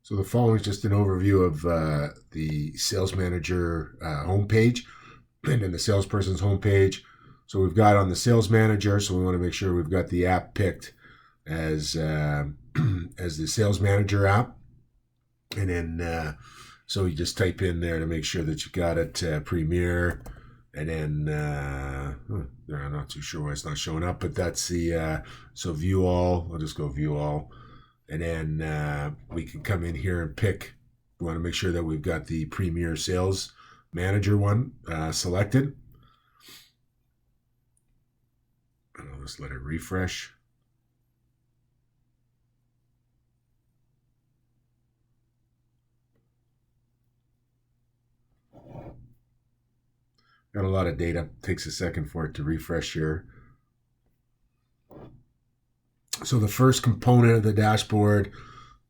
So the following is just an overview of the sales manager homepage and then the salesperson's homepage. So we've got on the sales manager, so we want to make sure we've got the app picked as as the sales manager app. And then so you just type in there to make sure that you got it Premier. And then I'm not too sure why it's not showing up, but that's the so view all. I'll just go view all. And then we can come in here and pick. We want to make sure that we've got the Premier Sales Manager one selected. And I'll just let it refresh. Got a lot of data. Takes a second for it to refresh here. So the first component of the dashboard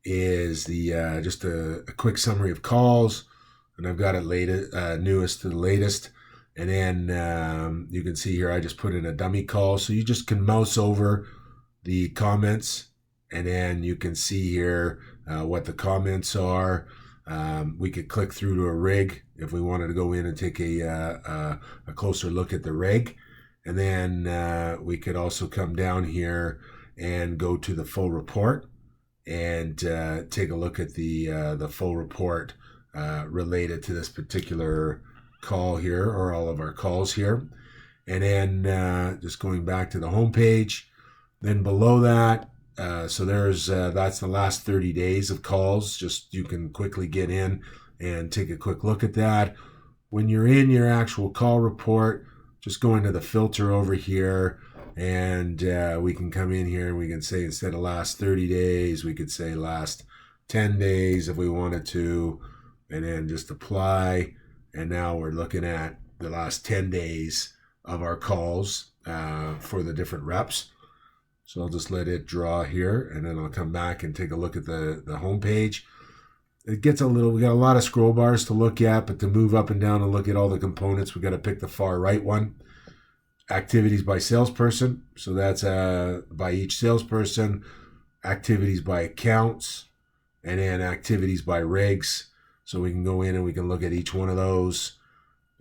is the just a quick summary of calls, and I've got it newest to the latest. And then you can see here I just put in a dummy call, so you just can mouse over the comments, and then you can see here what the comments are. We could click through to a rig if we wanted to go in and take a closer look at the rig, and then we could also come down here and go to the full report and take a look at the full report related to this particular call here, or all of our calls here. And then just going back to the home page, then below that, so there's that's the last 30 days of calls. Just you can quickly get in and take a quick look at that. When you're in your actual call report, just go into the filter over here, and we can come in here and we can say, instead of last 30 days, we could say last 10 days if we wanted to, and then just apply. And now we're looking at the last 10 days of our calls for the different reps. So I'll just let it draw here, and then I'll come back and take a look at the home page. It gets we got a lot of scroll bars to look at, but to move up and down and look at all the components, we got to pick the far right one. Activities by salesperson. So that's by each salesperson. Activities by accounts, and then activities by rigs. So we can go in and we can look at each one of those.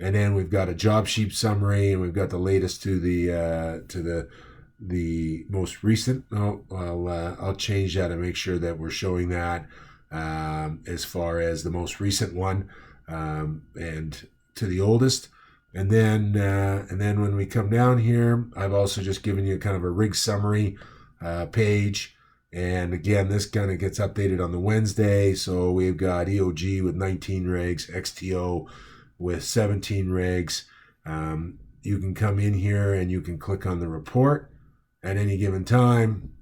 And then we've got a job sheet summary, and we've got the latest to the most recent. I'll change that and make sure that we're showing that as far as the most recent one and to the oldest. And then when we come down here, I've also just given you kind of a rig summary page. And again, this kind of gets updated on the Wednesday. So we've got EOG with 19 rigs, XTO with 17 rigs. You can come in here and you can click on the report at any given time,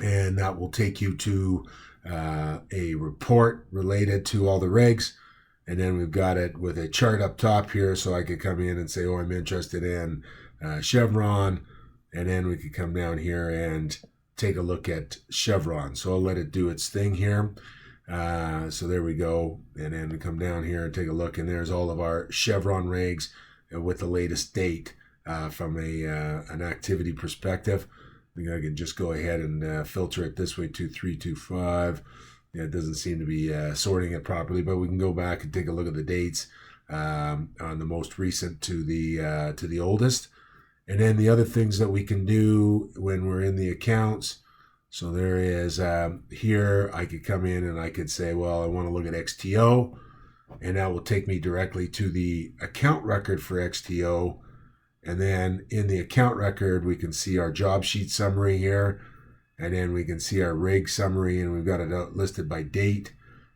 and that will take you to a report related to all the rigs. And then we've got it with a chart up top here, so I could come in and say, oh, I'm interested in Chevron, and then we could come down here and take a look at Chevron. So I'll let it do its thing here. So there we go. And then we come down here and take a look, and there's all of our Chevron rigs with the latest date from an activity perspective. I think I can just go ahead and filter it this way, 2325. Yeah, it doesn't seem to be sorting it properly, but we can go back and take a look at the dates on the most recent to the oldest. And then the other things that we can do when we're in the accounts. So there is here, I could come in and I could say, well, I want to look at XTO, and that will take me directly to the account record for XTO. And then in the account record, we can see our job sheet summary here, and then we can see our rig summary, and we've got it listed by date,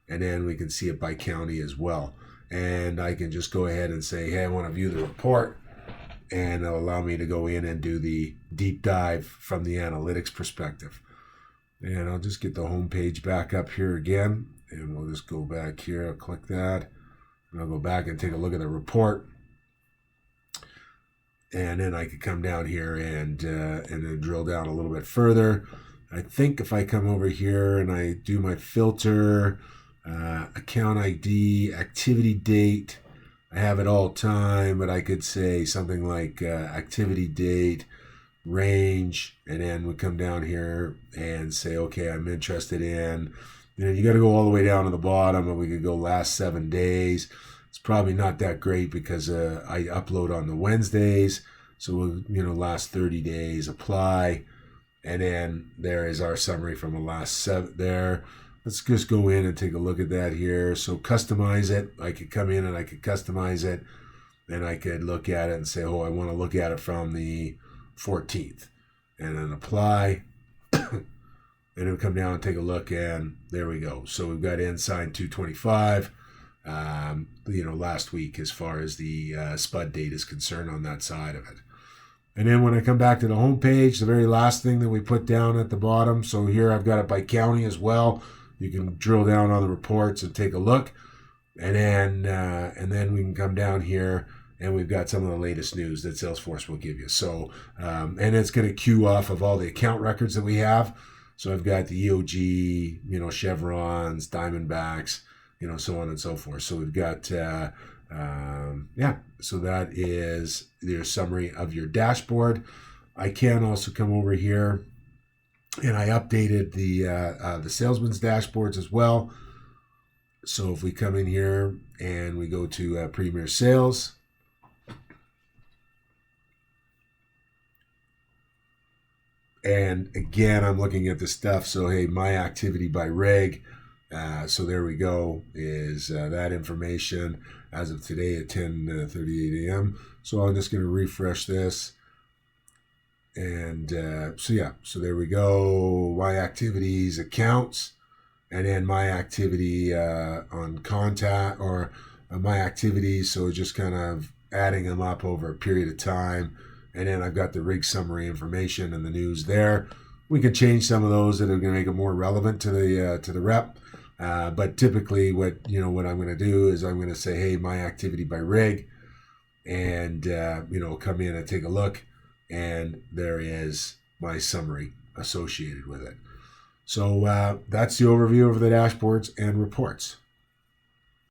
and then we can see it by county as well. And I can just go ahead and say, hey, I want to view the report, and it'll allow me to go in and do the deep dive from the analytics perspective. And I'll just get the home page back up here again, and we'll just go back here. I'll click that, and I'll go back and take a look at the report. And then I could come down here and then drill down a little bit further. I think if I come over here and I do my filter, account ID, activity date, I have it all time, but I could say something like activity date, range, and then we come down here and say, okay, I'm interested in You got to go all the way down to the bottom, and we could go last 7 days. It's probably not that great because I upload on the Wednesdays. So we'll, last 30 days, apply. And then there is our summary from the last 7 there. Let's just go in and take a look at that here. So customize it. I could come in and I could customize it. And I could look at it and say, oh, I want to look at it from the 14th. And then apply. And it'll come down and take a look, and there we go. So we've got Ensign 225, last week as far as the spud date is concerned on that side of it. And then when I come back to the home page, the very last thing that we put down at the bottom, so here I've got it by county as well. You can drill down on the reports and take a look. And then we can come down here, and we've got some of the latest news that Salesforce will give you. So, and it's going to queue off of all the account records that we have. So I've got the EOG, Chevrons, Diamondbacks, so on and so forth. So we've got, so that is your summary of your dashboard. I can also come over here, and I updated the salesman's dashboards as well. So if we come in here and we go to Premier Sales, and again, I'm looking at the stuff. So, hey, my activity by reg. So there we go, is that information as of today at 10:38 a.m. So I'm just going to refresh this. And so there we go. My activities, accounts, and then my activity on contact, or my activities. So just kind of adding them up over a period of time. And then I've got the rig summary information and the news there. We can change some of those that are going to make it more relevant to the rep. But typically, what I'm going to do is I'm going to say, hey, my activity by rig, and come in and take a look, and there is my summary associated with it. So that's the overview of the dashboards and reports.